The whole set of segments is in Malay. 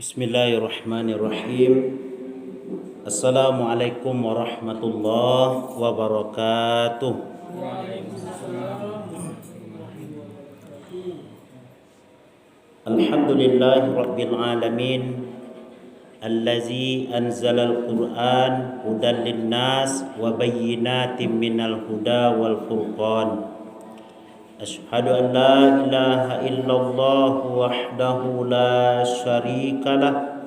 Bismillahirrahmanirrahim. Assalamualaikum warahmatullahi wabarakatuh. Alhamdulillahi rabbil alamin, allazi anzalal Qur'an hudan linnas wa bayyinatin minal huda wal furqan. Asyhadu an la ilaha illallah wahdahu la syarikalah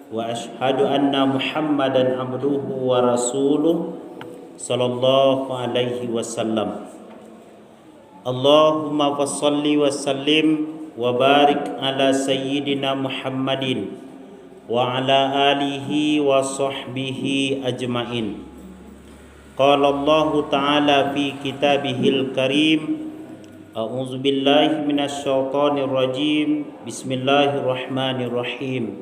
wa asyhadu anna Muhammadan abduhu wa rasuluh sallallahu alaihi wasallam. Allahumma fassalli wa sallim wa barik ala sayyidina Muhammadin wa ala alihi wa sahbihi ajmain. Qala Allah ta'ala fi kitabihil karim, A'udzu billahi minasyaitonir rajim. Bismillahirrahmanirrahim.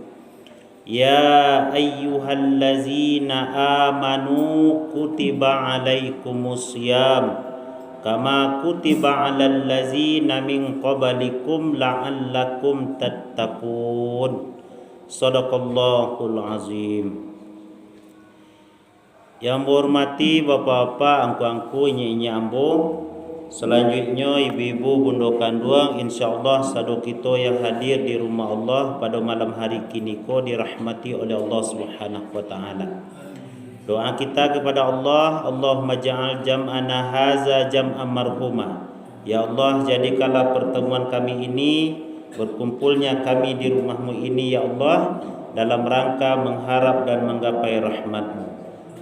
Ya ayyuhallazina amanu kutiba alaikumusiyam kama kutiba alal ladzina min qablikum la'allakum tattaqun. Shadaqallahul azim. Yang hormati bapak-bapak, angku-angku, nyi-nyi ambo, selanjutnya ibu-ibu, bunda kandung, insyaallah sadu kita yang hadir di rumah Allah pada malam hari kini ko dirahmati oleh Allah Subhanahu wa taala. Doa kita kepada Allah, Allahumma ja'al jam'ana haza jam'an marhuma. Ya Allah, jadikanlah pertemuan kami ini, berkumpulnya kami di rumahmu ini ya Allah, dalam rangka mengharap dan menggapai rahmat-Mu.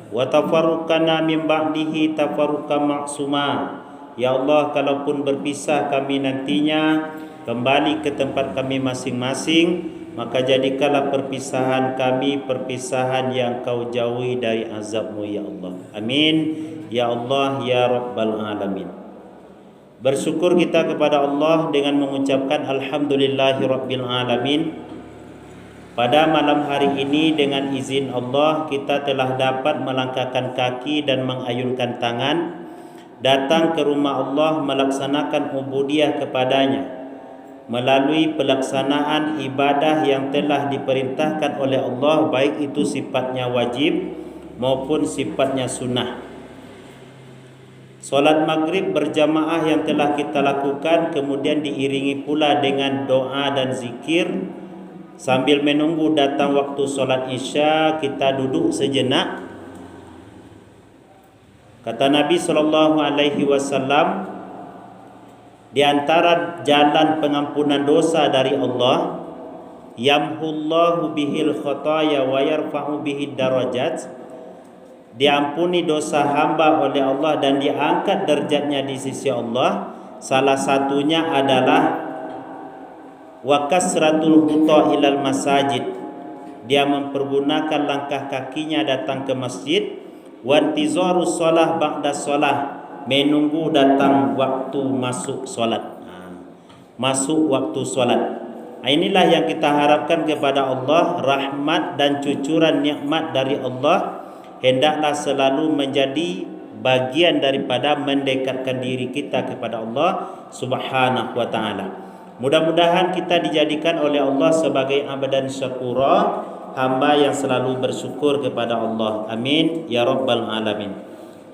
Wa tafarruqana min ba'dihi tafarruqan ma'suma. Ya Allah, kalaupun berpisah kami nantinya kembali ke tempat kami masing-masing, maka jadikanlah perpisahan kami perpisahan yang Kau jauhi dari azab-Mu ya Allah. Amin. Ya Allah ya Rabbal Alamin. Bersyukur kita kepada Allah dengan mengucapkan Alhamdulillahi Rabbil Alamin. Pada malam hari ini dengan izin Allah kita telah dapat melangkahkan kaki dan mengayunkan tangan datang ke rumah Allah melaksanakan ubudiyah kepadanya melalui pelaksanaan ibadah yang telah diperintahkan oleh Allah, baik itu sifatnya wajib maupun sifatnya sunnah. Solat maghrib berjamaah yang telah kita lakukan kemudian diiringi pula dengan doa dan zikir. Sambil menunggu datang waktu solat isya, kita duduk sejenak. Kata Nabi SAW, di antara jalan pengampunan dosa dari Allah, yamhullahu bihil khataya wa yarfa'u bihid darajat, diampuni dosa hamba oleh Allah dan diangkat derajatnya di sisi Allah. Salah satunya adalah wa kasratul huta ilal masajid, dia mempergunakan langkah kakinya datang ke masjid. Wantizaru solah ba'da solah, menunggu datang waktu masuk solat. Masuk waktu solat. Inilah yang kita harapkan kepada Allah. Rahmat dan cucuran nikmat dari Allah hendaklah selalu menjadi bagian daripada mendekatkan diri kita kepada Allah Subhanahu wa ta'ala. Mudah-mudahan kita dijadikan oleh Allah sebagai abdan syakura, hamba yang selalu bersyukur kepada Allah. Amin ya Rabbal Alamin.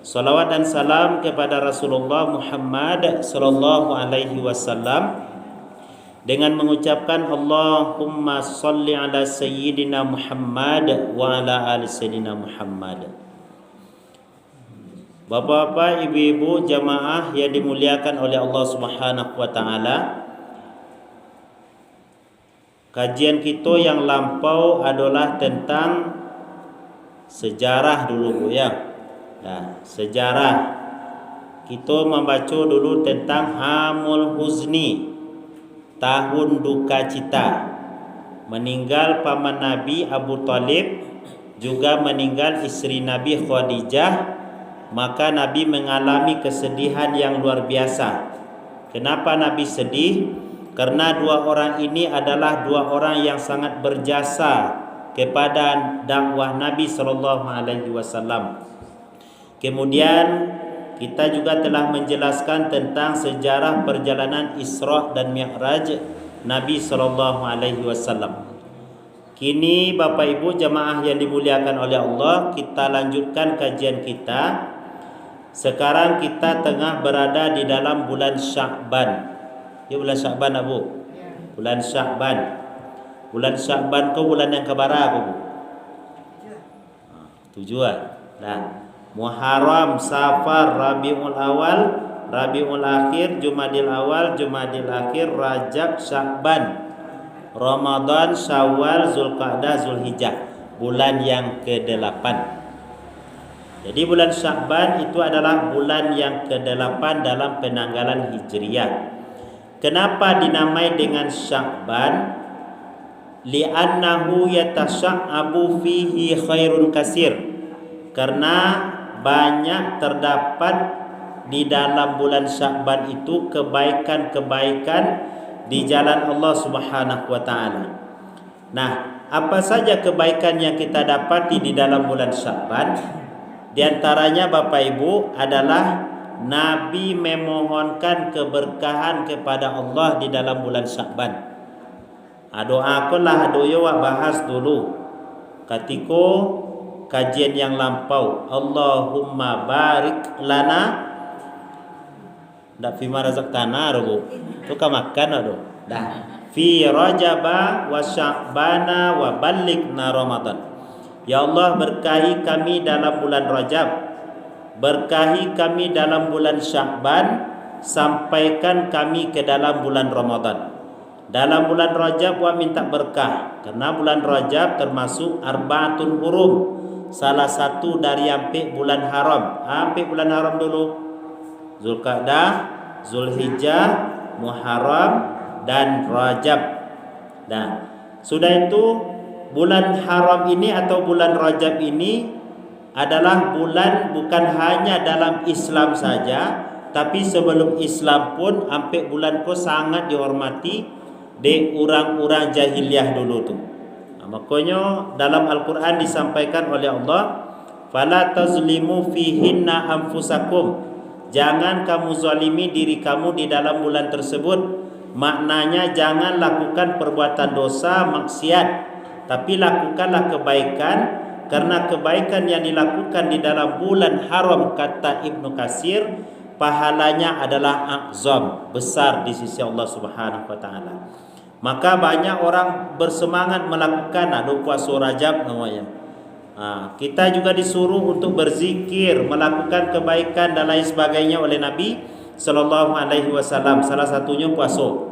Salawat dan salam kepada Rasulullah Muhammad sallallahu alaihi wasallam dengan mengucapkan Allahumma salli ala sayyidina Muhammad wa ala ali sayyidina Muhammad. Bapak-bapak, ibu-ibu, jamaah yang dimuliakan oleh Allah Subhanahu wa taala, kajian kita yang lampau adalah tentang sejarah dulu ya. Nah, sejarah. Kita membaca dulu tentang Hamul Huzni, tahun duka cita. Meninggal paman Nabi Abu Talib, juga meninggal istri Nabi Khadijah, maka Nabi mengalami kesedihan yang luar biasa. Kenapa Nabi sedih? Karena dua orang ini adalah dua orang yang sangat berjasa kepada dakwah Nabi SAW. Kemudian kita juga telah menjelaskan tentang sejarah perjalanan Isra dan Mi'raj Nabi SAW. Kini Bapak Ibu jemaah yang dimuliakan oleh Allah, kita lanjutkan kajian kita. Sekarang kita tengah berada di dalam bulan Sya'ban. Ya, bulan Sya'ban Bu. Bulan Sya'ban. Bulan Sya'ban tu bulan yang keberapa Bu? 7. Nah, Muharram, Safar, Rabiul Awal, Rabiul Akhir, Jumadil Awal, Jumadil Akhir, Rajab, Sya'ban, Ramadan, Syawal, Zulqa'dah, Zulhijjah. Bulan yang ke-8. Jadi bulan Sya'ban itu adalah bulan yang ke-8 dalam penanggalan Hijriyah. Kenapa dinamai dengan Sya'ban? Li'annahu yatasya'abu fihi khairun kasir. Karena banyak terdapat di dalam bulan Sya'ban itu kebaikan-kebaikan di jalan Allah Subhanahu wa taala. Nah, apa saja kebaikan yang kita dapati di dalam bulan Sya'ban? Di antaranya Bapak Ibu adalah Nabi memohonkan keberkahan kepada Allah di dalam bulan Sya'ban. Doakanlah doa bahas dulu ketika kajian yang lampau. Allahumma barik lana dak fi marazaqtana Bu. Tu ka makan ado. Dah. Fi Rajaba wa Sya'bana wa ballighna Ramadan. Ya Allah, berkahi kami dalam bulan Rajab, berkahi kami dalam bulan Sya'ban, sampaikan kami ke dalam bulan Ramadan. Dalam bulan Rajab wa minta berkah, karena bulan Rajab termasuk Arba'atun Hurum, salah satu dari ampe bulan haram. Ampe bulan haram dulu. Zulqa'dah, Zulhijjah, Muharram dan Rajab. Nah, sudah itu bulan haram ini atau bulan Rajab ini adalah bulan bukan hanya dalam Islam saja, tapi sebelum Islam pun ampe bulan ko sangat dihormati di orang-orang jahiliyah dulu tu. Makanya dalam Al-Quran disampaikan oleh Allah, fala tazlimu fihinna anfusakum. Jangan kamu zalimi diri kamu di dalam bulan tersebut. Maknanya jangan lakukan perbuatan dosa, maksiat, tapi lakukanlah kebaikan, karena kebaikan yang dilakukan di dalam bulan haram, kata Ibnu Katsir, pahalanya adalah azam, besar di sisi Allah Subhanahu wa taala. Maka banyak orang bersemangat melakukan puasa Rajab namanya. Kita juga disuruh untuk berzikir, melakukan kebaikan dan lain sebagainya oleh Nabi sallallahu alaihi wasallam. Salah satunya puasa.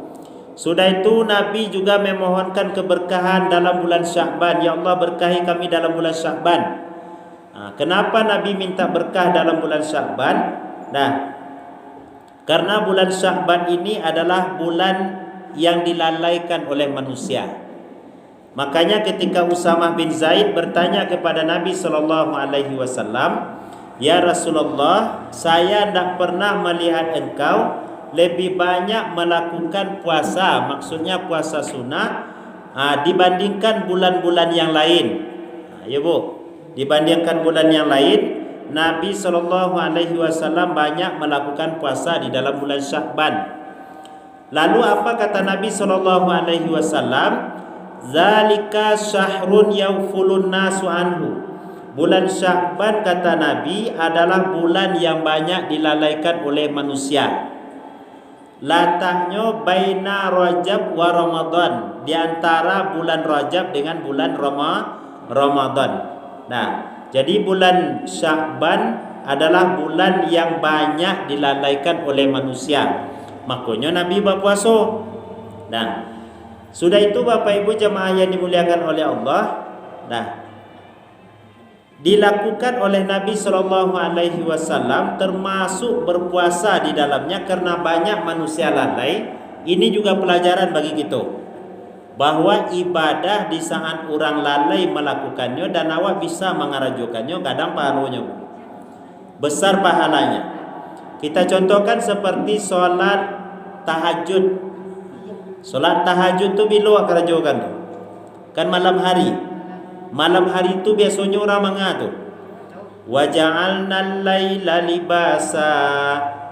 Sudah itu Nabi juga memohonkan keberkahan dalam bulan Sya'ban. Ya Allah, berkahi kami dalam bulan Sya'ban. Kenapa Nabi minta berkah dalam bulan Sya'ban? Nah, karena bulan Sya'ban ini adalah bulan yang dilalaikan oleh manusia. Makanya ketika Usamah bin Zaid bertanya kepada Nabi sallallahu alaihi wasallam, "Ya Rasulullah, saya tidak pernah melihat engkau lebih banyak melakukan puasa," maksudnya puasa sunnah, dibandingkan bulan-bulan yang lain. Ya Bu, dibandingkan bulan yang lain, Nabi sallallahu alaihi wasallam banyak melakukan puasa di dalam bulan Sya'ban. Lalu apa kata Nabi sallallahu alaihi wasallam? Zalika syahrun yaufulun nasu anhu. Bulan Sya'ban, kata Nabi, adalah bulan yang banyak dilalaikan oleh manusia. Letaknya baina Rajab wa Ramadan, di antara bulan Rajab dengan bulan Ramadan. Nah, jadi bulan Sya'ban adalah bulan yang banyak dilalaikan oleh manusia. Makanya Nabi berpuasa. Nah, sudah itu Bapak Ibu jemaah yang dimuliakan oleh Allah, nah, dilakukan oleh Nabi sallallahu alaihi wasallam termasuk berpuasa di dalamnya karena banyak manusia lalai. Ini juga pelajaran bagi kita bahwa ibadah di saat orang lalai melakukannya dan awak bisa mengarajukannya, kadang pahalanya besar pahalanya. Kita contohkan seperti solat tahajud. Solat tahajud tu bila awak kerajukan tu? Kan malam hari. Malam hari tu biasanya orang mengatu. Wa ja'alnal laila libasa.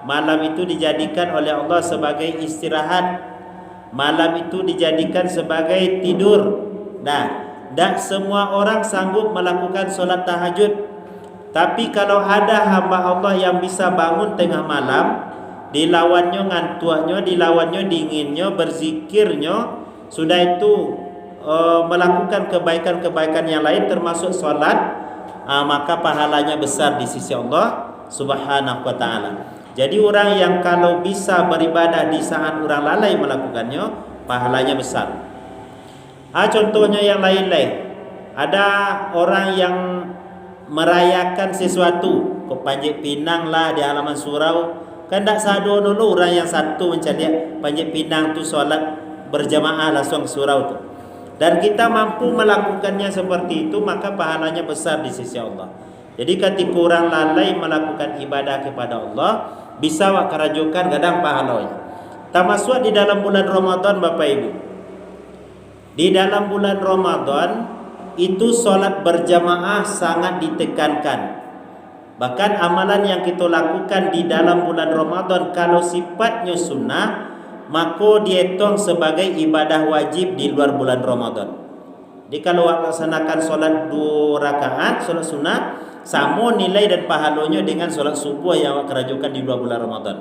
Malam itu dijadikan oleh Allah sebagai istirahat. Malam itu dijadikan sebagai tidur. Nah, Tak semua orang sanggup melakukan solat tahajud. Tapi kalau ada hamba Allah yang bisa bangun tengah malam, dilawannya ngantuknya, dilawannya dinginnya, berzikirnya, sudah itu melakukan kebaikan-kebaikan yang lain termasuk solat, maka pahalanya besar di sisi Allah Subhanahu wa taala. Jadi orang yang kalau bisa beribadah di saat orang lalai melakukannya, pahalanya besar. Contohnya yang lain-lain. Ada orang yang merayakan sesuatu ke Panjat Pinang lah di halaman surau, kan tak sado dulu orang yang satu mencari Panjat Pinang tu solat berjamaah langsung ke surau tu. Dan kita mampu melakukannya seperti itu, maka pahalanya besar di sisi Allah. Jadi ketika orang lalai melakukan ibadah kepada Allah, bisa wak kerajukan kadang pahalanya. Termasuk di dalam bulan Ramadan, Bapak Ibu. Di dalam bulan Ramadan itu solat berjamaah sangat ditekankan. Bahkan amalan yang kita lakukan di dalam bulan Ramadan kalau sifatnya sunnah, maka dihitung sebagai ibadah wajib di luar bulan Ramadan. Jadi kalau laksanakan solat 2 rakaat, solat sunnah, sama nilai dan pahalanya dengan solat subuh yang kerajukan di luar bulan Ramadan.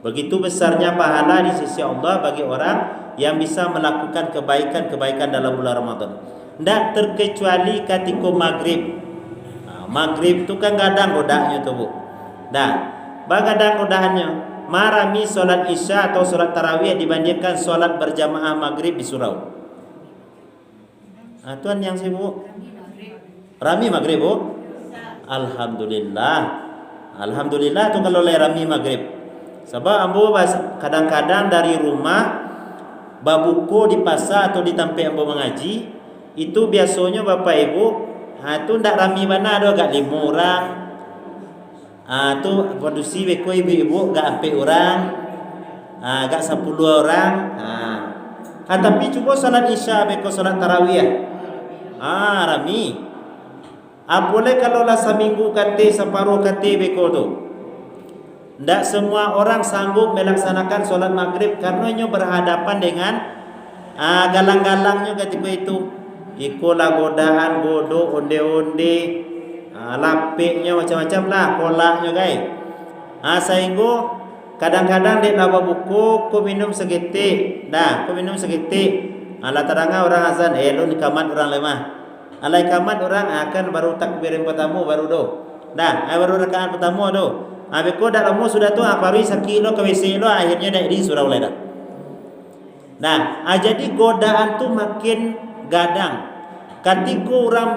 Begitu besarnya pahala di sisi Allah bagi orang yang bisa melakukan kebaikan-kebaikan dalam bulan Ramadan. Tidak terkecuali ketika maghrib. Maghrib itu kan kadang godanya tu bu. Dah, bagadang godaannya. Marami solat isya atau solat tarawih dibandingkan solat berjamaah maghrib di surau. Tuan yang sibuk. Rami maghrib bu. Alhamdulillah. Alhamdulillah tu kalau rami maghrib. Sebab ambo kadang-kadang dari rumah babuko di pasar atau di tempat ambo mengaji, itu biasanya Bapak Ibu tu ndak rami mana ada agak 5 orang. Tu produksi beko ibu-ibu agak 4 orang. Agak 10 orang. Tapi cuba salat isya beko salat tarawih. Rami. Boleh kalau lah seminggu kate separuh kate beko tu. Ndak semua orang sanggup melaksanakan solat maghrib karena nyo berhadapan dengan galang-galangnya ketika itu. Ikulah godaan, bodoh, onde-onde, lapiknya macam-macam lah, kolaknya guys. Sehingga kadang-kadang dek laba buku, ku minum segetik, ku minum segetik. Lah terangah orang azan, lu ni kamat orang lemah. Alai kamat orang akan baru takbir yang pertama baru do. Baru rakaat pertama do. Beko dak lama sudah tu pari sakit lo ke WC lo akhirnya dak di surau le dah. Jadi godaan tu makin gadang. Ketika orang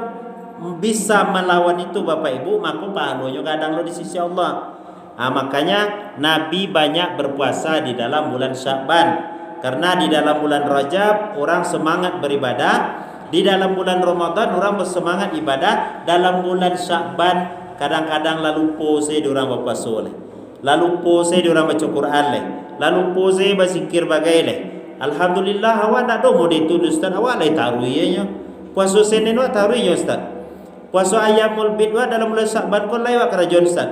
bisa melawan itu Bapak Ibu, maka pahalanya gadang lo di sisi Allah. Makanya Nabi banyak berpuasa di dalam bulan Sya'ban. Karena di dalam bulan Rajab orang semangat beribadah, di dalam bulan Ramadan orang bersemangat ibadah, dalam bulan Sya'ban kadang-kadang lalu pose di orang berpuasa leh. Lalu pose di orang baca Quran leh. Lalu pose berzikir bagai leh. Alhamdulillah awak nak do mau dituduh Ustaz, awak lai taruhnya. Puasa Senin wa taruhnya Ustaz. Puasa Ayyamul Bid wa dalam bulan Sya'ban kon lai wa kerajaan Ustaz.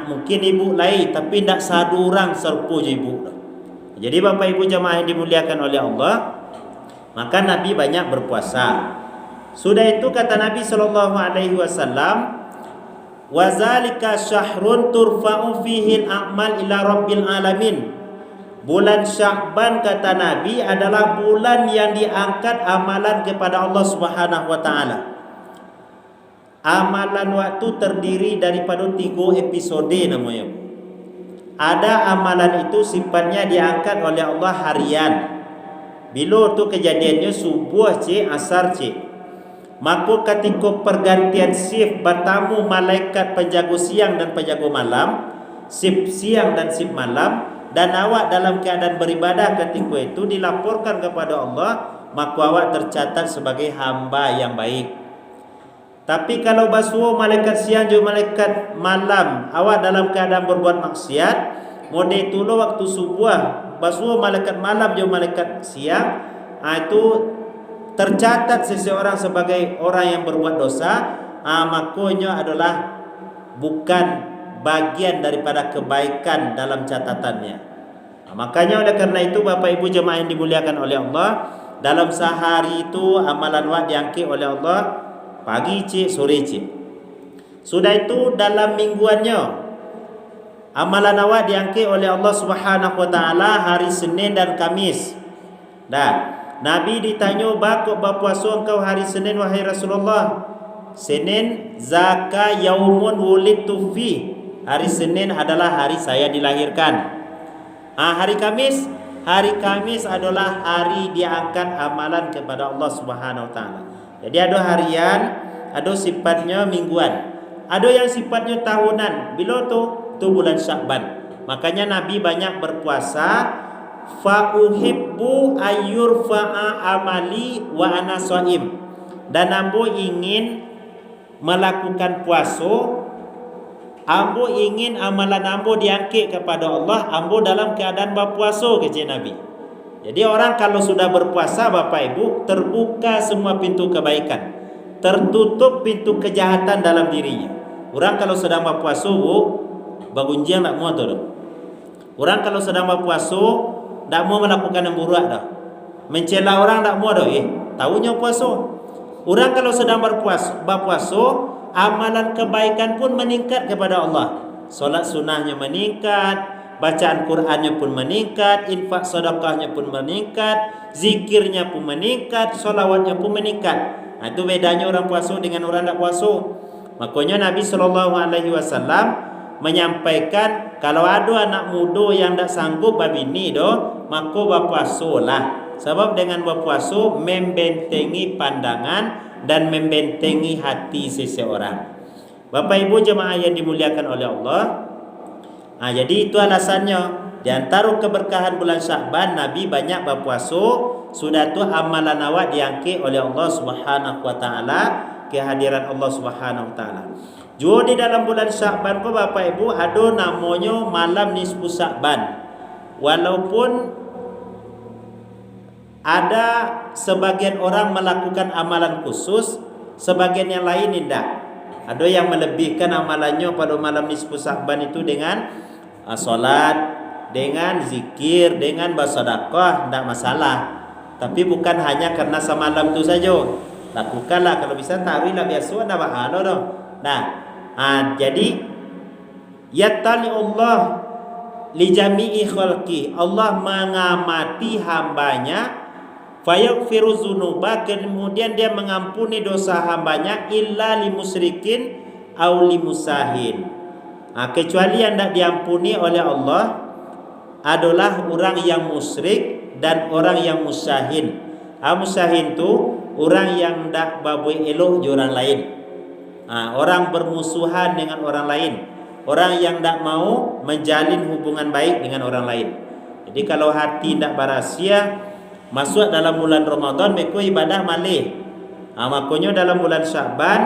Mungkin ibu lai tapi ndak sadu orang serpu je ibu. Jadi Bapak Ibu jamaah yang dimuliakan oleh Allah, maka Nabi banyak berpuasa. Sudah itu kata Nabi sallallahu alaihi wasallam, wa zalika syahrun turfa'u fihi al-a'mal ila rabbil alamin. Bulan Sya'ban kata Nabi adalah bulan yang diangkat amalan kepada Allah Subhanahu wa taala. Amalan waktu terdiri daripada 3 episode namanya. Ada amalan itu sifatnya diangkat oleh Allah harian. Bila tu kejadiannya subuh asar maka ketika pergantian shift bertamu malaikat penjaga siang dan penjaga malam, shift siang dan shift malam, dan awak dalam keadaan beribadah ketika itu dilaporkan kepada Allah, maka awak tercatat sebagai hamba yang baik. Tapi kalau basuh malaikat siang juga malaikat malam, awak dalam keadaan berbuat maksiat, mode itu lo waktu subuh basuh malaikat malam juga malaikat siang, itu tercatat seseorang sebagai orang yang berbuat dosa, makanya adalah bukan bagian daripada kebaikan dalam catatannya. Makanya oleh karena itu Bapak Ibu jemaah yang dimuliakan oleh Allah, dalam sehari itu amalan awak diangkat oleh Allah pagi cik, sore cik. Sudah itu dalam mingguannya amalan awak diangkat oleh Allah Subhanahu wa taala hari Senin dan Kamis. Dah, Nabi ditanya, "Bakok berpuasa engkau hari Senin wahai Rasulullah?" Senin zaka yaumun wulidtu fi. Hari Senin adalah hari saya dilahirkan. Hari Kamis, hari Kamis adalah hari diangkat amalan kepada Allah Subhanahu wa taala. Jadi ada harian, ada sifatnya mingguan, ada yang sifatnya tahunan. Bila tu bulan Sya'ban. Makanya Nabi banyak berpuasa. Fa uhibbu ayyurfa'a amali wa ana shaim. Dan ambo ingin melakukan puasa, ambo ingin amalan ambo diangkat kepada Allah, ambo dalam keadaan berpuasa, kata Nabi. Jadi orang kalau sudah berpuasa, Bapak Ibu, terbuka semua pintu kebaikan, tertutup pintu kejahatan dalam dirinya. Orang kalau sedang berpuasa, bagunjian tak mau tu. Orang kalau sedang berpuasa, tak mau melakukan yang buruk dah. Mencela orang tak mau dah. Tahunya puasa. Orang kalau sedang berpuasa, amalan kebaikan pun meningkat kepada Allah. Solat sunnahnya meningkat, bacaan Qurannya pun meningkat, infak sedekahnya pun meningkat, zikirnya pun meningkat, solawatnya pun meningkat. Itu bedanya orang puasa dengan orang tak puasa. Makanya Nabi SAW menyampaikan, kalau ada anak muda yang tak sanggup babini doh, maka berpuasalah. Sebab dengan berpuasa membentengi pandangan dan membentengi hati seseorang. Bapak Ibu jemaah yang dimuliakan oleh Allah. Jadi itu alasannya. Di antara keberkahan bulan Sya'ban, Nabi banyak berpuasa. Sudah tu amalan awak diangkat oleh Allah Subhanahu wa taala, kehadiran Allah Subhanahu wa taala. Juga di dalam bulan Sya'ban pun Bapak Ibu ada namanya malam nisfu Sya'ban. Walaupun ada sebagian orang melakukan amalan khusus, sebagian yang lain tidak. Ada yang melebihkan amalannya pada malam nisfu Sya'ban itu dengan solat, dengan zikir, dengan bersedekah, tidak masalah. Tapi bukan hanya karena semalam itu saja. Lakukanlah, kalau bisa tarawihlah biasa, tidak pahala dah. Jadi yattali Allah li jami'i khalqi. Allah mengamati hambanya, fayaghfiru dzunuba, kemudian dia mengampuni dosa hambanya, illa li musyrikin aw li musahin. Kecuali yang tidak diampuni oleh Allah adalah orang yang musyrik dan orang yang musahin. Musahin tu orang yang tidak berbuat elok dengan orang lain. Orang bermusuhan dengan orang lain, orang yang tidak mau menjalin hubungan baik dengan orang lain. Jadi kalau hati tidak berahsia, masuk dalam bulan Ramadan, mereka ibadah malih. Makanya dalam bulan Sya'ban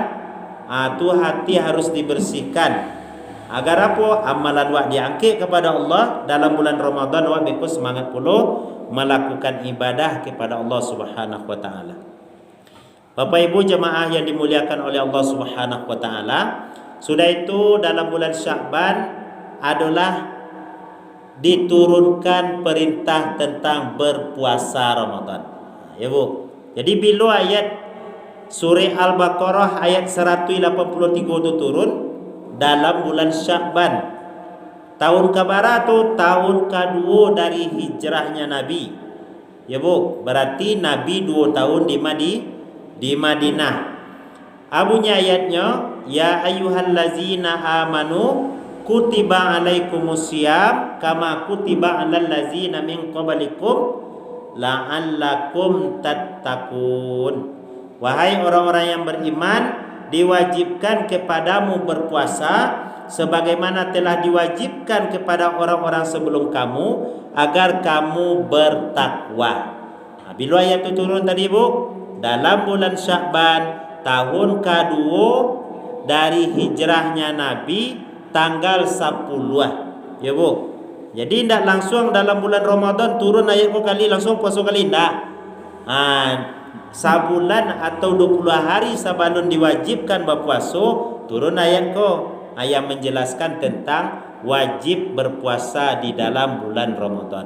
tu hati harus dibersihkan. Agar apa? Amalan wak diangkat kepada Allah dalam bulan Ramadan, wak mereka semangat pula melakukan ibadah kepada Allah Subhanahu wa taala. Bapak Ibu jemaah yang dimuliakan oleh Allah Subhanahu wa taala, sudah itu dalam bulan Sya'ban adalah diturunkan perintah tentang berpuasa Ramadan. Ya Bu. Jadi bila ayat surah Al-Baqarah ayat 183 itu turun dalam bulan Sya'ban, tahun kebara atau tahun kedua dari hijrahnya Nabi. Ya Bu, berarti Nabi 2 tahun di Madinah. Bunyi ayatnya, ya ayyuhallazina amanu kutiba alaikumusiyam kama kutiba alal ladzina min qablikum la'allakum tattaqun. Wahai orang-orang yang beriman, diwajibkan kepadamu berpuasa sebagaimana telah diwajibkan kepada orang-orang sebelum kamu agar kamu bertakwa. Bila ayat itu turun tadi Bu, dalam bulan Sya'ban tahun kedua dari hijrahnya Nabi, tanggal 10. Ya Bu. Jadi tidak langsung dalam bulan Ramadan turun ayat kali langsung puasa kali tidak. Sebulan atau 20 hari sebelum diwajibkan berpuasa turun ayat yang menjelaskan tentang wajib berpuasa di dalam bulan Ramadan.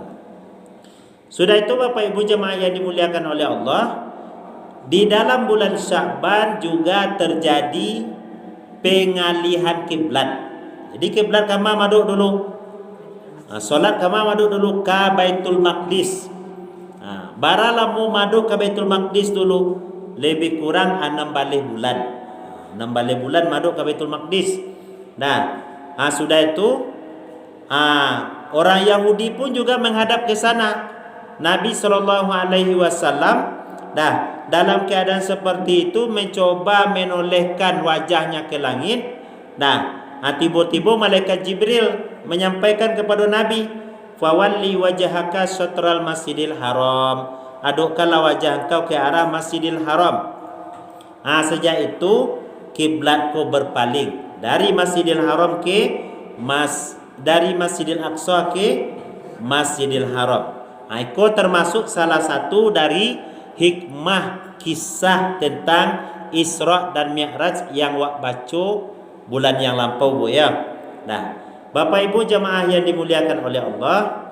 Sudah itu Bapak Ibu jemaah yang dimuliakan oleh Allah, di dalam bulan Sya'ban juga terjadi pengalihan kiblat. Jadi kiblat kama maduk dulu. Solat kama maduk dulu ka Baitul Maqdis. Baralah mu maduk ke Baitul Maqdis dulu, lebih kurang 6 balik bulan. 6 balik bulan maduk ke Baitul Maqdis. Nah, sudah itu orang Yahudi pun juga menghadap ke sana. Nabi SAW dalam keadaan seperti itu mencoba menolehkan wajahnya ke langit. Tiba-tiba malaikat Jibril menyampaikan kepada Nabi, fawalli wajhaka syatral Masjidil Haram, adukkanlah wajah engkau ke arah Masjidil Haram. Sejak itu kiblatku berpaling dari Masjidil Haram dari Masjidil Aqsa ke Masjidil Haram. Itu termasuk salah satu dari hikmah kisah tentang Isra dan Mi'raj yang wak baca bulan yang lampau bu ya. Bapak Ibu jemaah yang dimuliakan oleh Allah,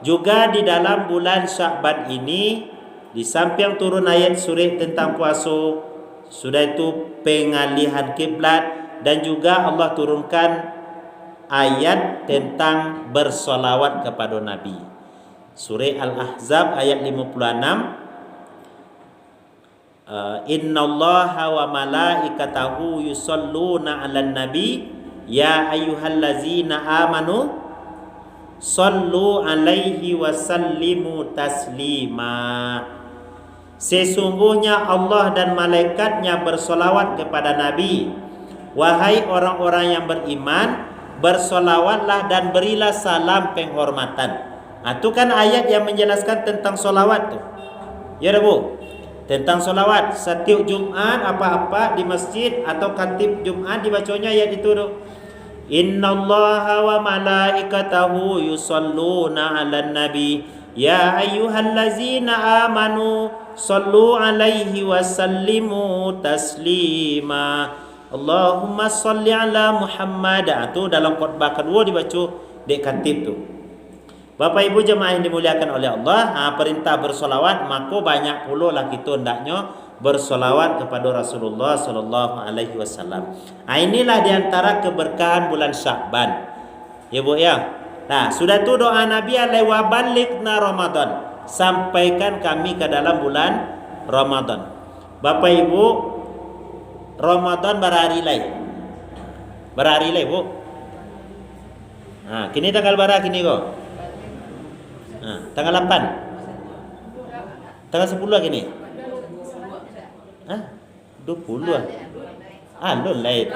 juga di dalam bulan Sya'ban ini di samping turun ayat surah tentang puasa, sudah itu pengalihan kiblat, dan juga Allah turunkan ayat tentang bersolawat kepada Nabi. Surah Al-Ahzab ayat 56, Innallaha wa malaikatahu yusalluna 'alan nabi ya ayyuhallazina amanu sallu 'alaihi wa sallimu taslima. Sesungguhnya Allah dan malaikatnya bersolawat kepada Nabi. Wahai orang-orang yang beriman, bersolawatlah dan berilah salam penghormatan. Itu kan ayat yang menjelaskan tentang solawat tu. Ya dah bu, tentang solawat. Setiap Jumat apa-apa di masjid atau khatib Jumat dibacanya ayat itu tu. Innallaha wa malaikatahu yusalluna 'alan nabi ya ayyuhallazina amanu sallu 'alaihi wa sallimu taslima. Allahumma salli ala Muhammad. Itu dalam khutbah kedua dibaca dek khatib tu. Bapak Ibu jemaah yang dimuliakan oleh Allah, perintah bersolawat, maka banyak pula lah kita hendaknya bersolawat kepada Rasulullah sallallahu alaihi wasallam. Inilah diantara keberkahan bulan Sya'ban. Ya Bu ya. Sudah tu doa Nabi alaihi wa balighna Ramadan. Sampaikan kami ke dalam bulan Ramadan. Bapak Ibu, Ramadan berhari lain. Berhari lain Bu. Kini tanggal berapa kini kok? Tanggal 8. Tanggal 10 lagi ni. 20 ah. Lon lain.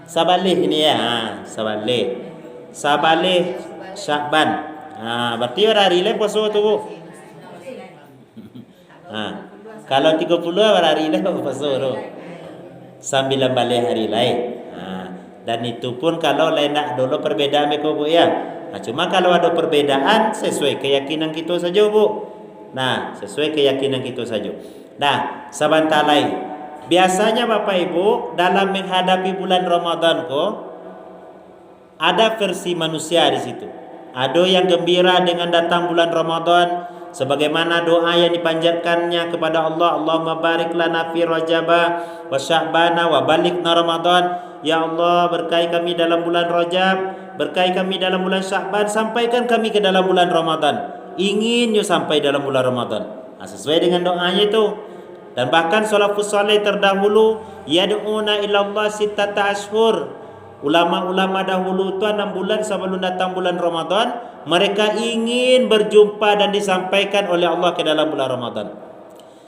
Sabalih ini ya. Sabalih Sya'ban. Berarti hari lain puasa tu Bu. Kalau 30 hari lain puasa tu. 9 balik hari lain. Dan itu pun kalau lain nak dulu perbedaan mereka Bu ya. Cuma kalau ada perbedaan sesuai keyakinan kita saja Bu. Sesuai keyakinan kita saja. Sebentar lain. Biasanya Bapak Ibu dalam menghadapi bulan Ramadan ada versi manusia di situ. Ada yang gembira dengan datang bulan Ramadan, sebagaimana doa yang dipanjatkannya kepada Allah, Allahumma barik lana fi Rajaba wa Sya'bana wa balighna Ramadan. Ya Allah, berkahi kami dalam bulan Rajab, berkahi kami dalam bulan Sya'ban, sampaikan kami ke dalam bulan Ramadan. Ingin sampai dalam bulan Ramadan. Sesuai dengan doanya itu. Dan bahkan salafus saleh terdahulu yad'una ila Allah sittata ashhur. Ulama-ulama dahulu itu 6 bulan sebelum datang bulan Ramadan, mereka ingin berjumpa dan disampaikan oleh Allah ke dalam bulan Ramadan.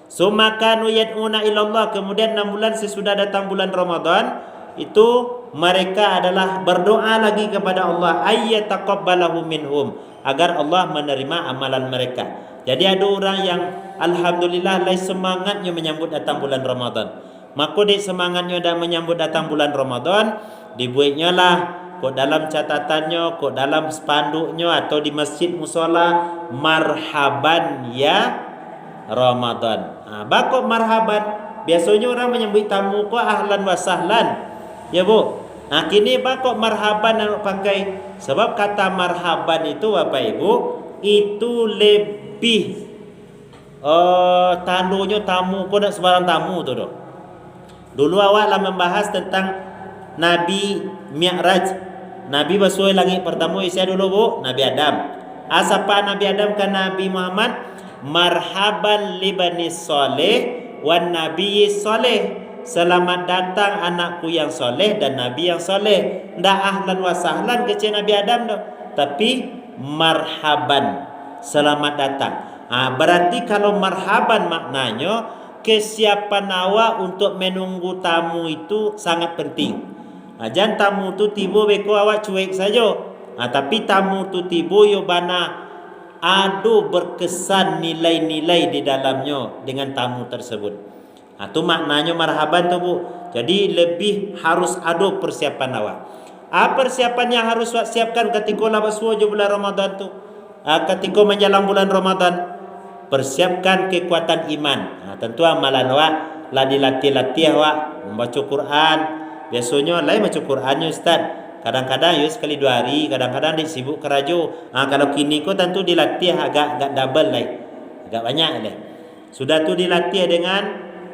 Sumakanu yad'una ila Allah, kemudian 6 bulan sesudah datang bulan Ramadan, itu mereka adalah berdoa lagi kepada Allah ayyataqabbalahu minhum, agar Allah menerima amalan mereka. Jadi ada orang yang alhamdulillah lai semangatnya menyambut datang bulan Ramadan. Maka dia semangatnya dan menyambut datang bulan Ramadan, dibuatnya lah kok dalam catatannya, kok dalam spanduknya atau di masjid musola, marhaban ya Ramadan. Bakok marhaban. Biasanya orang menyambut tamu kok ahlan wa sahlan. Ya Bu. Kini bakok marhaban nak pakai. Sebab kata marhaban itu Bapak Ibu itu lebih tandanya tamu kau nak sebarang tamu tu doh. Dulu awak lah membahas tentang Nabi Mi'raj. Nabi basuh langit pertama isi dulu bu, Nabi Adam. Asapa Nabi Adam kan Nabi Muhammad, marhaban li bani soleh wan nabi soleh. Selamat datang anakku yang soleh dan nabi yang soleh. Ndak ahlan wa sahlan kecil Nabi Adam doh, tapi marhaban, selamat datang. Berarti kalau marhaban maknanya kesiapan awak untuk menunggu tamu itu sangat penting. Jangan tamu tu tiba beko awak cuek saja. Tapi tamu tu tiba yo bana ada berkesan nilai-nilai di dalamnya dengan tamu tersebut. Itu maknanya marhaban tu bu. Jadi lebih harus ada persiapan awak. Persiapan yang harus awak siapkan ketika lepas bulan Ramadan tu. Ketika menjelang bulan Ramadan, persiapkan kekuatan iman. Tentu amalan awak lah dilatih-latih awak membaca Quran. Biasanya lain baca Qurannya Ustaz. Kadang-kadang sekali 2 hari, kadang-kadang dia sibuk kerajo. Kalau kini ko tentu dilatih agak double lah. Agak banyak lah. Sudah tu dilatih dengan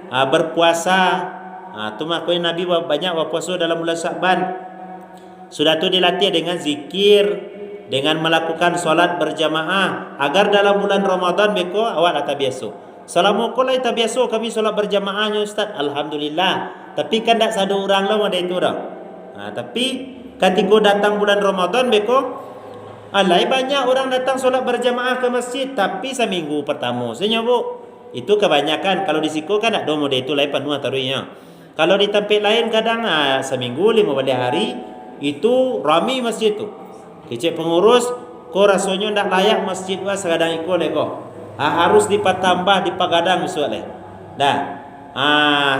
berpuasa. Tu makanya Nabi banyak berpuasa dalam bulan Sya'ban. Sudah tu dilatih dengan zikir, dengan melakukan solat berjamaah, agar dalam bulan Ramadan beko awak tak biasa. Selama ko lah tak biasa kami solat berjamaahnya Ustaz, alhamdulillah. Tapi kan tak satu orang lah ada itu dah. Tapi ketika datang bulan Ramadan beko alai banyak orang datang solat berjamaah ke masjid, tapi seminggu pertama sebenarnya bu. Itu kebanyakan. Kalau di Siko kan ada model itu lain penuh taruhnya. Kalau di tempat lain kadang seminggu 15 hari itu rami masjid tu. Kecik pengurus ko rasanya ndak layak masjid wa sekadang iko leko. Harus dipatambah dipagadang besok leh. Dah.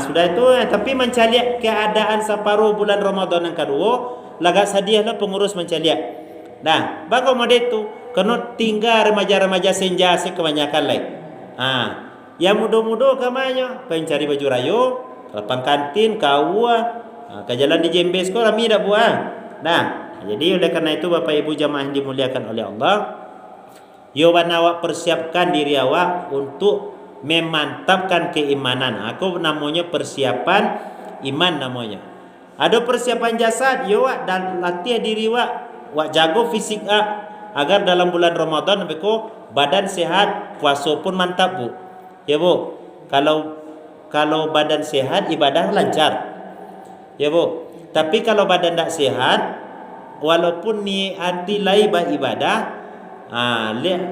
Sudah itu tapi mencaliak keadaan separuh bulan Ramadan yang kedua, lagak sadiahlah pengurus mencaliak. Dah, bago model tu kena tinggal remaja-remaja senja kebanyakan leh. Yang muda-muda kamanya pengen cari baju rayo, lapang kantin, kawua, ke jalan di Jembes ko rami dak buah. Jadi oleh karena itu Bapak Ibu jamaah yang dimuliakan oleh Allah, yo awak persiapkan diri awak untuk memantapkan keimanan. Aku namanya persiapan iman namanya. Ada persiapan jasad, yo dan latih diri wak jago fisik agar dalam bulan Ramadan beko badan sehat, puasa pun mantap bu. Ya bu, kalau badan sehat ibadah lancar. Ya bu. Tapi kalau badan tak sehat, walaupun niati lai beribadah,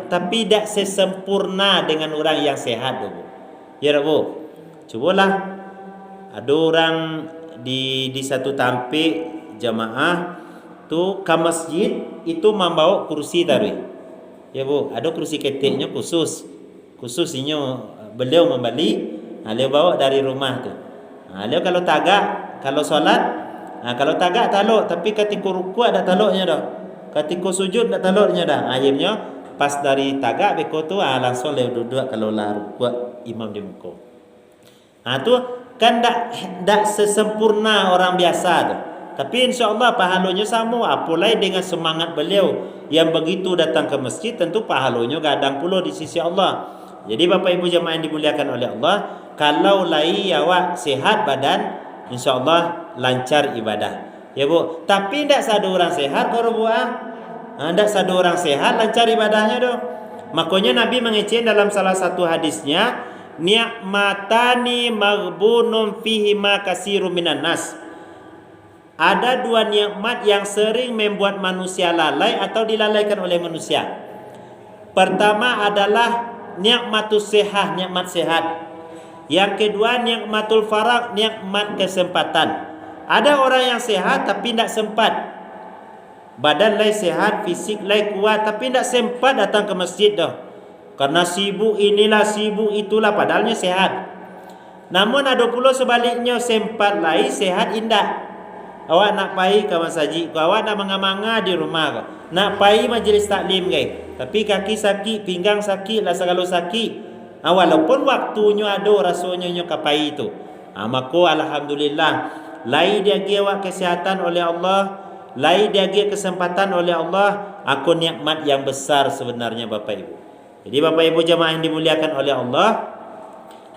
tapi tak sesempurna dengan orang yang sehat bu. Ya bu. Cubalah ada orang di satu tampik jamaah tu ke masjid itu membawa kursi taruh. Ya bu, ada kursi keteknya khususnya beliau membeli, beliau bawa dari rumah tu. Beliau kalau tagak, kalau solat, kalau tagak taluk, tapi ketika rukuk ada taluknya dah. Ketika sujud ada taluknya dah. Akhirnya pas dari tagak beko tu langsung beliau duduk kalau lah rukuk imam di muka. Tu kan tak sesempurna orang biasa tu. Tapi insya-Allah pahalanya sama. Apalagi dengan semangat beliau yang begitu datang ke masjid, tentu pahalanya gadang pula di sisi Allah. Jadi Bapak Ibu jemaah yang dimuliakan oleh Allah, kalau lai awak sehat badan, insya-Allah lancar ibadah. Ya Bu. Tapi tidak satu orang sehat kalau buah. Tidak satu orang sehat lancar ibadahnya doh. Makanya Nabi mengecek dalam salah satu hadisnya, ni'matani maghbunun fihi ma katsirun minan nas. Ada 2 nikmat yang sering membuat manusia lalai atau dilalaikan oleh manusia. Pertama adalah nikmatus sehat, nikmat sehat. Yang kedua nikmatul faragh, nikmat kesempatan. Ada orang yang sehat tapi tidak sempat. Badan lai sehat, fisik lai kuat tapi tidak sempat datang ke masjid dah. Karena sibuk inilah, sibuk itulah padahalnya sehat. Namun ada pula sebaliknya, sempat lai sehat indah. Awak nak pai ke masjid, awak nak manga-manga di rumah, nak pai majlis taklim guys. Tapi kaki sakit, pinggang sakit, lah segala sakit. Walaupun waktunya ada rasanya nyo kapai itu. Maka alhamdulillah, lai dia awak kesihatan oleh Allah, lain dia kesempatan oleh Allah, aku nikmat yang besar sebenarnya Bapak Ibu. Jadi Bapak Ibu jemaah yang dimuliakan oleh Allah,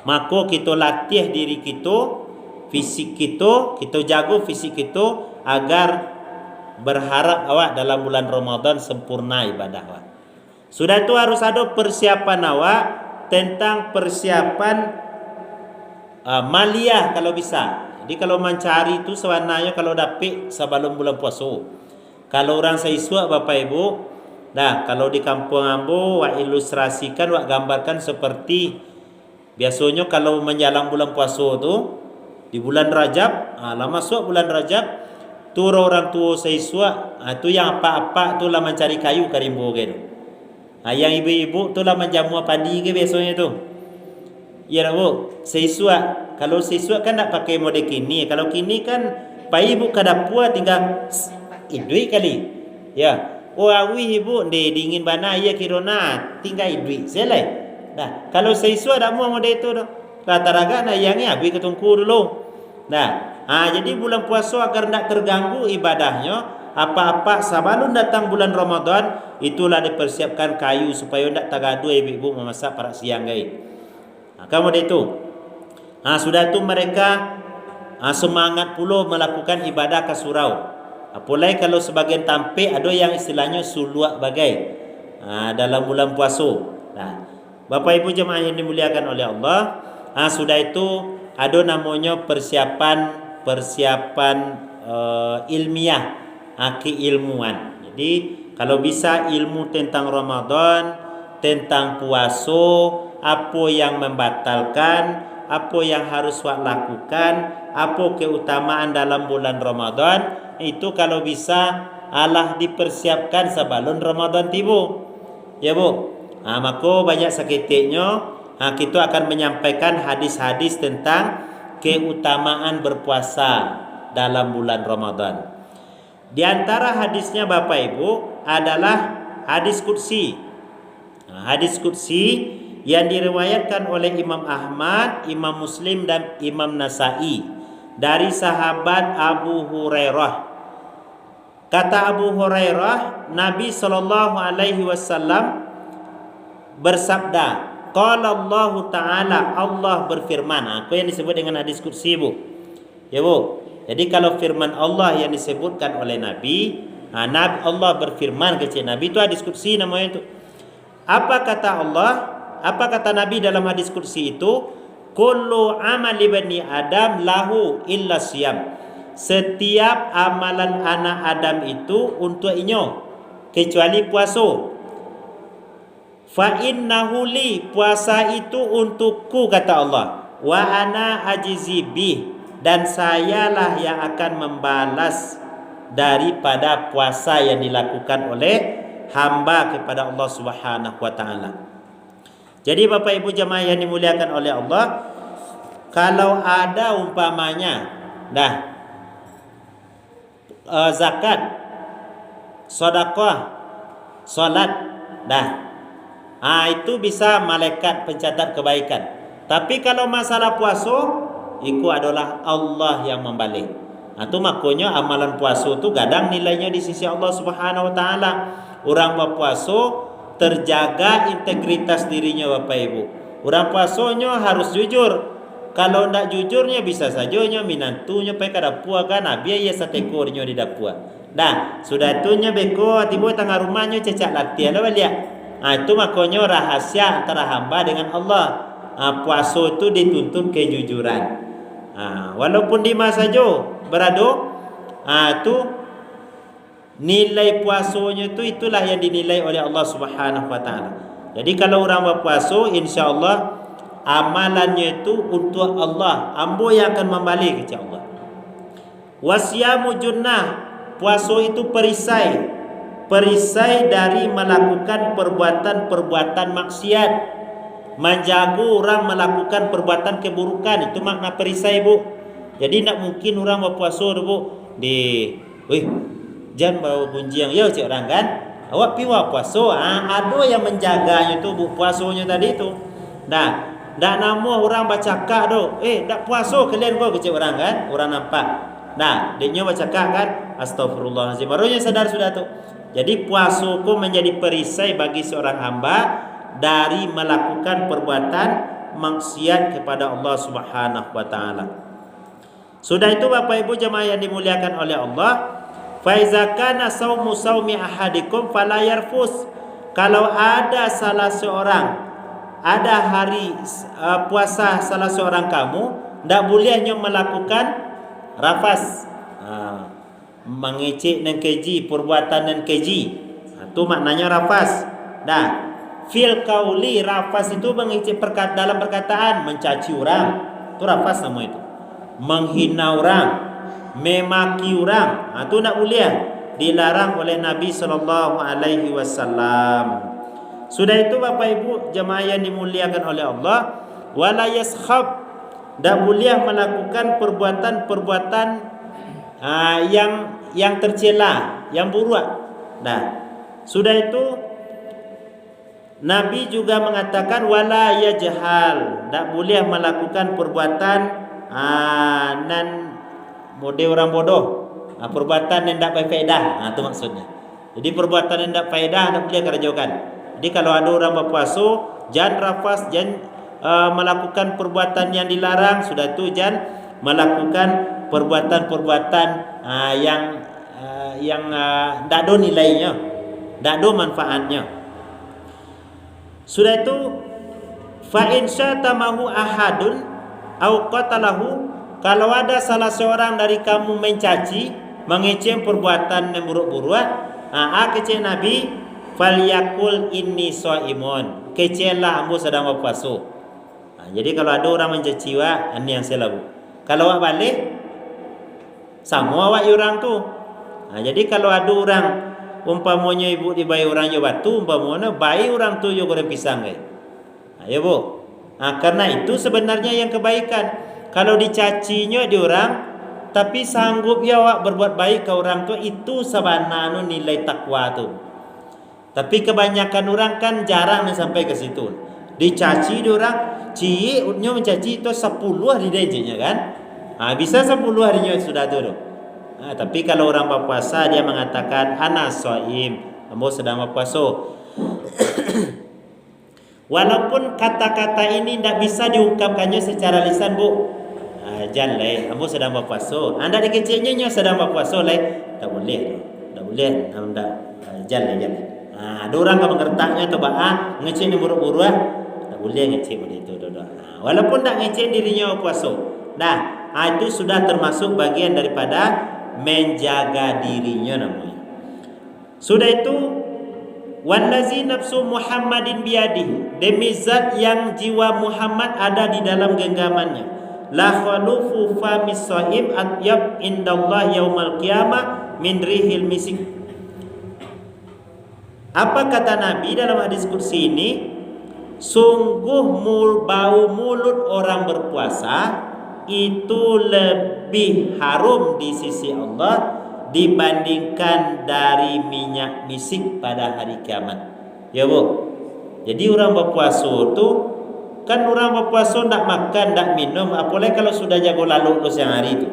maka kita latih diri kita, fisik kita jaga fisik kita agar berharap awak dalam bulan Ramadan sempurna ibadah awak. Sudah itu harus ada persiapan awak tentang persiapan maliyah kalau bisa. Jadi kalau mencari itu sebenarnya kalau dapat sebelum bulan puasa. Kalau orang seisuak Bapak Ibu, dah kalau di kampung ambo wak ilustrasikan, wak gambarkan seperti biasanya kalau menjelang bulan puasa tu di bulan Rajab, lah masuk bulan Rajab tu orang tua seisuak, tu yang apa-apa tu lah mencari kayu karimbo gitu. Yang ibu-ibu tu lah menjamu padi ke biasanya tu. Ya nak bu, seisuak. Kalau seisuak kan nak pakai model kini. Kalau kini kan pai ibu ke dapur tinggal idui kali. Ya. Oh awi ibu de dingin bana ya kirona tinggal idui. Selai. Nah, kalau seisuak dak mau model itu dah. Rata-rata nak yang ni habis ketungku dulu. Nah, jadi bulan puasa agar tak terganggu ibadahnya, apa-apa sebelum datang bulan Ramadan itulah dipersiapkan kayu supaya tak tagadu ibu-ibu memasak pada siang guys. Kamu itu. Sudah itu mereka semangat pula melakukan ibadah ke surau. Apalagi kalau sebagian tampil ada yang istilahnya suluak bagai dalam bulan puasa. Nah, Bapak Ibu jemaah yang dimuliakan oleh Allah, sudah itu ada namanya persiapan ilmiah, keilmuan. Jadi kalau bisa ilmu tentang Ramadan, tentang puasa, apa yang membatalkan, apa yang harus wak lakukan, apa keutamaan dalam bulan Ramadan, itu kalau bisa Allah dipersiapkan sebelum Ramadan tiba. Ya Bu. Maka banyak seketiknya kita akan menyampaikan hadis-hadis tentang keutamaan berpuasa dalam bulan Ramadan. Di antara hadisnya Bapak Ibu adalah hadis qudsi. Hadis qudsi yang diriwayatkan oleh Imam Ahmad, Imam Muslim dan Imam Nasa'i dari sahabat Abu Hurairah. Kata Abu Hurairah, Nabi SAW bersabda, qala Allah Ta'ala, Allah berfirman. Apa yang disebut dengan hadis qudsi Bu? Ya Bu. Jadi kalau firman Allah yang disebutkan oleh Nabi, Allah berfirman ke Nabi, itu hadis qudsi namanya itu. Apa kata Allah? Apa kata Nabi dalam hadis qudsi itu? Kullu amali bani Adam lahu illa siyam. Setiap amalan anak Adam itu untuk inyo kecuali puasa. Fa innahu li, puasa itu untukku kata Allah. Wa ana ajizi bih, dan sayalah yang akan membalas daripada puasa yang dilakukan oleh hamba kepada Allah Subhanahu wa taala. Jadi Bapak Ibu jemaah yang dimuliakan oleh Allah, kalau ada umpamanya zakat, sedekah, salat, itu bisa malaikat pencatat kebaikan. Tapi kalau masalah puasa, itu adalah Allah yang membalik. Itu makanya amalan puasa itu kadang nilainya di sisi Allah Subhanahu wa taala. Orang berpuasa terjaga integritas dirinya Bapak Ibu. Orang puasanya harus jujur. Kalau tidak jujurnya bisa saja minantunya pergi ke dapur kan, biar ia satekornya di dapur. Sudah itunya beko tiba tengah rumahnya cecak latihan balik. Itu makanya rahasia antara hamba dengan Allah. Puasa itu dituntut kejujuran. Walaupun di masa saja berado, itu nilai puasanya itulah yang dinilai oleh Allah Subhanahu wa taala. Jadi kalau orang berpuasa, insya-Allah amalannya itu untuk Allah. Ambo yang akan membalik kepada Allah. Wasyamu junnah, puasa itu perisai dari melakukan perbuatan-perbuatan maksiat. Menjaga orang melakukan perbuatan keburukan, itu makna perisai Bu. Jadi tak mungkin orang berpuasa Bu jangan bawa bunjiang ya cik orang kan. Awak piwa puasa, ada yang menjaganya tu Bu puasanya tadi tu. Tak nama orang baca kak tu. Tak puasa kalian kau kecik orang kan. Orang nampak. Nah, deknya bercakap kan astagfirullahalazim. Barunya sadar sudah tu. Jadi puasa ku menjadi perisai bagi seorang hamba dari melakukan perbuatan maksiat kepada Allah Subhanahu wa taala. Sudah itu Bapak Ibu jemaah yang dimuliakan oleh Allah, fa iza kana saumu saumi ahadikum fala yarfus. Kalau ada salah seorang, ada hari puasa salah seorang kamu, tidak bolehnya melakukan rafas, mengecek dan keji, perbuatan dan keji. Itu maknanya rafas. Dah, fil kauli, rafas itu mengecek dalam perkataan, mencaci orang, itu rafas nama itu. Menghina orang, memaki orang, itu tidak boleh, dilarang oleh Nabi sallallahu alaihi wasallam. Sudah itu Bapak Ibu jemaah yang dimuliakan oleh Allah, wala yaskhab, tak boleh melakukan perbuatan-perbuatan yang tercela, yang buruk. Nah, sudah itu Nabi juga mengatakan wala yajhal, tak boleh melakukan perbuatan nan model orang bodoh, perbuatan yang tak berfaedah. Itu maksudnya. Jadi perbuatan yang tak faedah tak boleh kerjakan. Jadi kalau ada orang berpuasa, jangan rafas, jangan melakukan perbuatan yang dilarang. Sudah tu jangan melakukan perbuatan-perbuatan yang tak ada nilainya, tak ada manfaatnya. Sudah itu fa in syatamahu ahadun au qatalahu, kalau ada salah seorang dari kamu mencaci, mengecek perbuatan yang buruk-buruk, kecek Nabi, falyakul inni shaimun, keceklah ambo sedang berpuasa. Jadi kalau ada orang mencaci awak, ini yang saya lagu. Kalau awak balik, sama awak orang tu. Jadi kalau ada orang umpamanya ibu dibayi orang yo batu, umpamanya bayi orang tu yo goreng pisang ke. Ya bu. Karena itu sebenarnya yang kebaikan. Kalau dicacinya di orang, tapi sanggup ya awak berbuat baik ke orang tu, itu sebenarnya nilai takwa tu. Tapi kebanyakan orang kan jarang sampai ke situ. Dicaci di orang, ciiknya mencaci itu 10 hari dejenya kan. Bisa 10 harinya sudah tu. Tapi kalau orang berpuasa dia mengatakan ana shaim, ambo sedang berpuasa. Walaupun kata-kata ini tidak bisa diungkapkannya secara lisan bu. Jangan leh, ambo sedang berpuasa. Anda dikecilnya nyo sedang berpuasa leh, tak boleh, tak boleh, anda jangan leh. Ada orang kalau mengertaknya tu ngecek ni buruk-buruk, tak boleh ngecek begitu dodo. Walaupun tak ngecek dirinya berpuasa. Nah, itu sudah termasuk bagian daripada menjaga dirinya namanya. Sudah itu wallazi nafsu Muhammadin biyadihi, demi zat yang jiwa Muhammad ada di dalam genggamannya, la khalufu famis shaim atyab indallah yaumal qiyamah min rihil misik. Apa kata Nabi dalam hadis kursi ini? Sungguh bau mulut orang berpuasa itu lebih harum di sisi Allah dibandingkan dari minyak misik pada hari kiamat. Ya bu. Jadi orang berpuasa tu kan orang berpuasa tak makan, tak minum, apalagi kalau sudah jago lalu siang hari tu.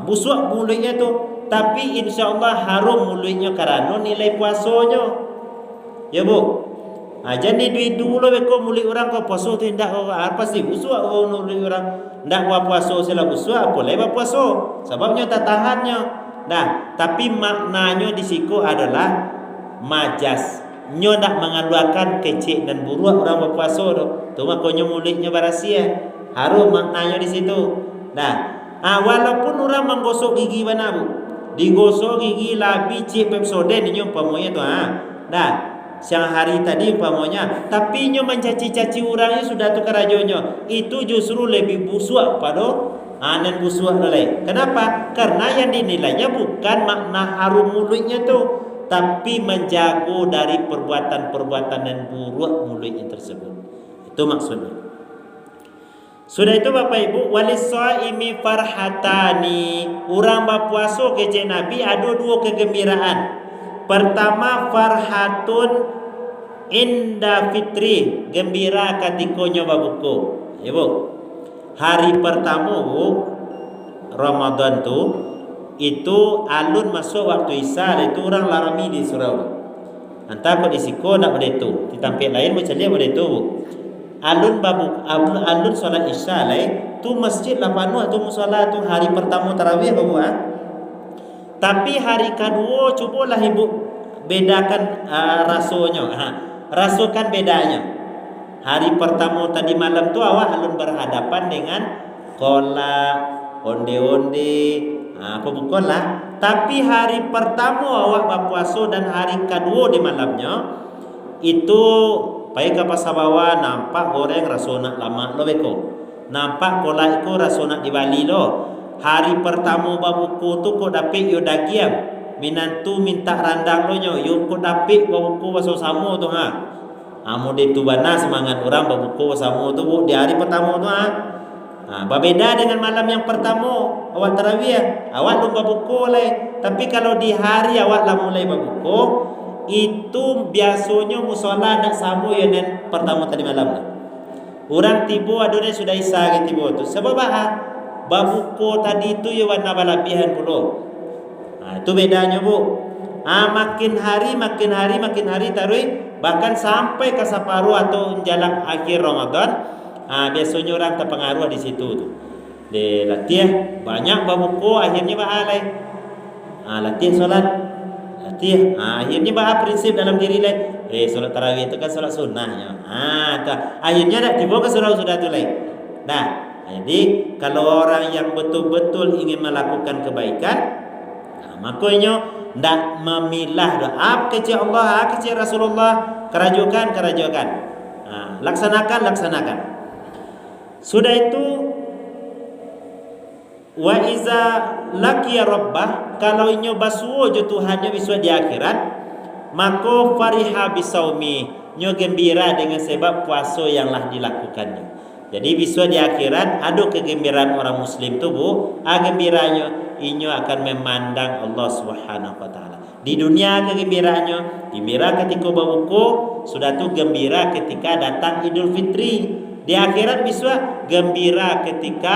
Busuk mulutnya tu, tapi insya-Allah harum mulutnya karena nilai puasanya. Ya bu. Jadi duit dulu beko mulut orang kau puasa tu ndak apa sih busuk mulut orang ndak buat puasa sila busuk apalagi berpuasa sebabnya tak tahannya. Nah, tapi maknanya di situ adalah majas. Nyo nak mengeluarkan kecil dan buruk orang berpuasa tu. Tu makanya mulutnya berasia. Harum maknanya di situ. Nah, walaupun orang menggosok gigi mana bu? Digosok gigi labi cik Pepsodent ni umpamanya tu Nah, siang hari tadi umpamanya, tapi nyo mencaci-caci orangnya sudah tu kerajonyo. Itu justru lebih busuk pada dan busuk lelai. Kenapa? Karena yang dinilainya bukan makna harum mulutnya tu, tapi menjaga dari perbuatan-perbuatan dan buruk mulutnya tersebut. Itu maksudnya. Sudah itu Bapak Ibu, walis-shaimi farhatani. Orang berpuasa kecek Nabi ada dua kegembiraan. Pertama farhatun inda fitri, gembira ketika nyoba buku. Ya Bu. Hari pertama Ramadan tu itu alun masuk waktu Isya itu orang larami di surau. Entah kok di siko nak pada itu. Di tempat lain macam dia pada itu. Alun solat Isya tu masjid lah penuh tu musola tu hari pertama tarawih buat. Tapi hari kedua cubalah ibu bedakan rasanya. Rasakan bedanya. Hari pertama tadi malam tu awak alun berhadapan dengan kolak, onde-onde, apa bukan lah. Tapi hari pertama awak berpuasa dan hari kedua di malamnya itu baik apa sabawa nampak goreng rasa nak lama lo beko. Nampak kolak itu rasa nak dibali lo. Hari pertama babuku tu kau dapat yo daging. Minantu minta randang lo nyo yo kau dapat babuku baso samo tu ha. Mode tu bana semangat orang babuku samo tu di hari pertama tu ha. Berbeda dengan malam yang pertama awak tarawih, awak belum berbuku leh. Tapi kalau di hari awak lah mulai berbuku, itu biasanya musola nak sama yang pertama tadi malam lah. Orang tiba adanya sudah Isya ke tiba tu. Sebab berbuku tadi itu ya warna balabihan pula. Itu bedanya bu. Makin hari taruh bahkan sampai ke separuh atau menjelang akhir Ramadan. Biasanya orang terpengaruh di situ tu. Dia latihan banyak berbuku akhirnya bahalai. Latihan solat. Akhirnya bahas prinsip dalam diri lain. Solat tarawih itu kan solat sunnahnya. Akhirnya dah tiba ke surau sudah tu lain. Jadi kalau orang yang betul-betul ingin melakukan kebaikan, makanya ndak memilah doa kecil Allah, kecil Rasulullah, kerajukan. Laksanakan. Sudah itu wa iza laqiya rabbah, kalau inyo basuo jo Tuhannya biswa di akhirat, maka fariha bisaumi, nyo gembira dengan sebab puasa yang lah dilakukannya. Jadi biswa di akhirat ada kegembiraan orang muslim tu bu, gembiranya inyo akan memandang Allah Subhanahu wa taala. Di dunia kegembiraannya, gembira ketika berbuku, sudah tu gembira ketika datang Idul Fitri. Di akhirat biswa gembira ketika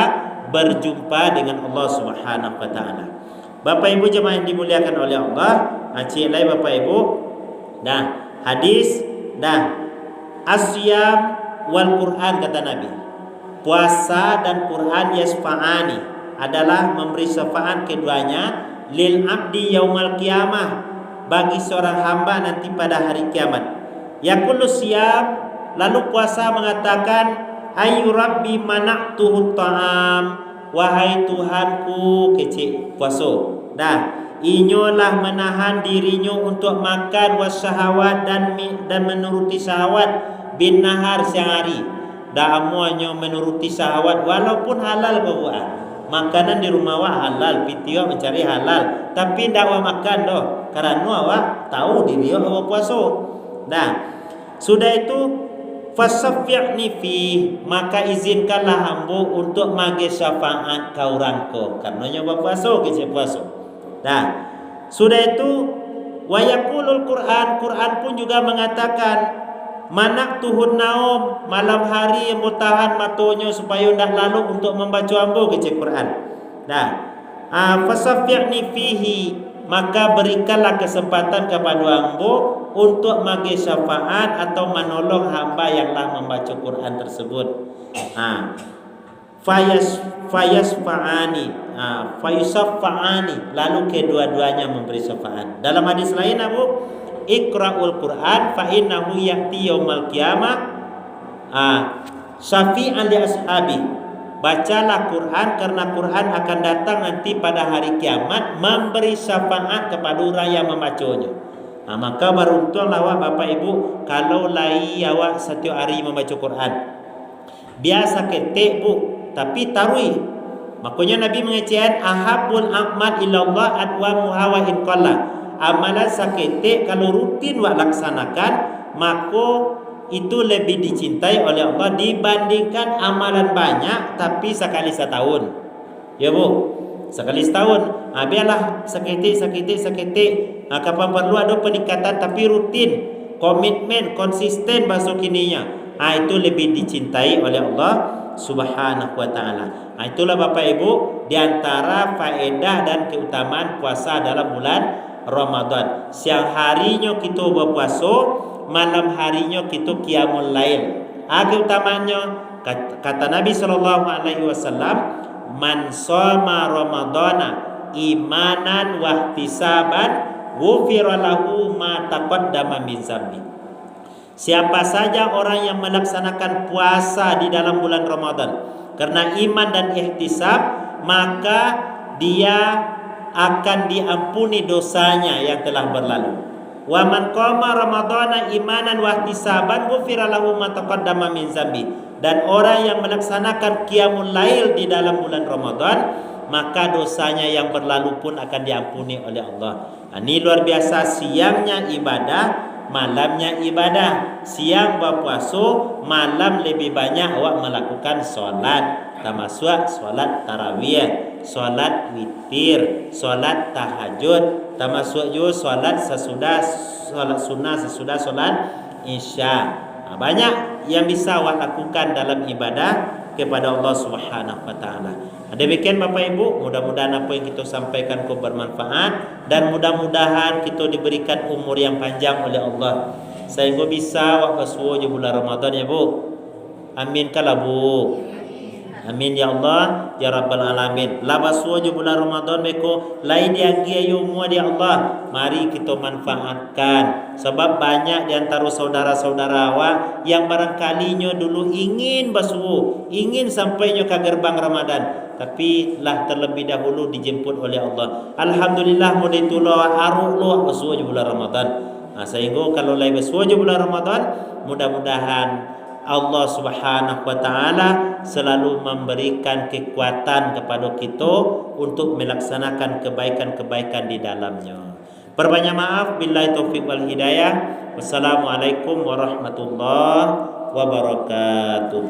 berjumpa dengan Allah Subhanahu wa taala. Bapak Ibu jemaah yang dimuliakan oleh Allah, cik lai Bapak Ibu. Hadis asyam wal Quran kata Nabi. Puasa dan Quran yasfa'ani adalah memberi syafaat keduanya lil abdi yaumal qiyamah, bagi seorang hamba nanti pada hari kiamat. Yaqulu siyam, lalu puasa mengatakan, ayu rabbi mana'tuhu ta'am, wahai Tuhanku kecil puasa. Inyolah menahan dirinya untuk makan wasyahawat dan menuruti syahwat bin nahar siang hari. Amuannya menuruti syahwat walaupun halal buat. Makanan di rumah awak halal, pitiwa mencari halal, tapi ndak awak makan doh karena awak tahu diri awak puasa. Sudah itu fasaffi'ni fi, maka izinkanlah hamba untuk mage syafaat kau rangko karena nyoba puasa ke puasa. Sudah itu wa yaqulul Quran pun juga mengatakan manaktuhun naum, malam hari yang bertahan matanya supaya ndak lalu untuk membaca hamba ke Quran. Fasaffi'ni fihi, maka berikanlah kesempatan kepada hamba untuk magi syafaat atau menolong hamba yang telah membaca Quran tersebut. Fayusafa'ani, lalu kedua-duanya memberi syafaat. Dalam hadis lain Iqra'ul Quran fa innahu ya'ti yaumal qiyamah syafi'an li ashabi. Bacalah Quran karena Quran akan datang nanti pada hari kiamat memberi syafaat kepada orang yang membacanya. Maka beruntunglah awak Bapak Ibu kalau lai awak setiap hari membaca Quran. Biasa ketik bu, tapi tarui. Makanya Nabi mengatakan ahabul a'mal ilallah adwamuha wa in qalla. Amalan saketik kalau rutin awak laksanakan, maka itu lebih dicintai oleh Allah dibandingkan amalan banyak tapi sekali setahun. Ya bu, sekali setahun. Biarlah seketik. Kapan perlu ada peningkatan tapi rutin, komitmen, konsisten masuk ininya. Itu lebih dicintai oleh Allah Subhanahu wa taala. Itulah Bapak Ibu di antara faedah dan keutamaan puasa dalam bulan Ramadan. Siang harinya kita berpuasa, malam harinya kita qiyamul lail. Keutamaannya kata Nabi sallallahu alaihi wasallam, man shoma ramadhana imanan wa ihtisaban ghufira lahu ma taqaddama min dzambi. Siapa saja orang yang melaksanakan puasa di dalam bulan Ramadan karena iman dan ihtisab, maka dia akan diampuni dosanya yang telah berlalu. Wa man qama ramadhana imanan wa ihtisaban ghufira lahu ma taqaddama min dzambi. Dan orang yang melaksanakan qiyamul lail di dalam bulan Ramadan, maka dosanya yang berlalu pun akan diampuni oleh Allah. Ini luar biasa, siangnya ibadah, malamnya ibadah. Siang berpuasa, malam lebih banyak awak melakukan solat, termasuk solat tarawih, solat witir, solat tahajud, termasuk juga solat sesudah solat sunnah, sesudah solat isya. Banyak yang bisa awak lakukan dalam ibadah kepada Allah Subhanahu wa taala. Demikian Bapak Ibu, mudah-mudahan apa yang kita sampaikan ku bermanfaat dan mudah-mudahan kita diberikan umur yang panjang oleh Allah sehingga bisa awak bersuara di bulan Ramadan ya Bu. Amin kala Bu. Amin ya Allah ya rabbal alamin. La bersuara di bulan Ramadan meko lain yang dia umur dia Allah. Mari kita manfaatkan, sebab banyak di antara saudara-saudara awak yang barangkalinya dulu ingin bersuara, ingin sampainya ke gerbang Ramadan, tapi lah terlebih dahulu dijemput oleh Allah. Alhamdulillah mudahitullah arullah bersuara di bulan Ramadan. Sehingga kalau lain bersuara di bulan Ramadan, mudah-mudahan Allah Subhanahu wa taala selalu memberikan kekuatan kepada kita untuk melaksanakan kebaikan-kebaikan di dalamnya. Perbanyak maaf, billahi taufik wal hidayah. Wassalamualaikum warahmatullahi wabarakatuh.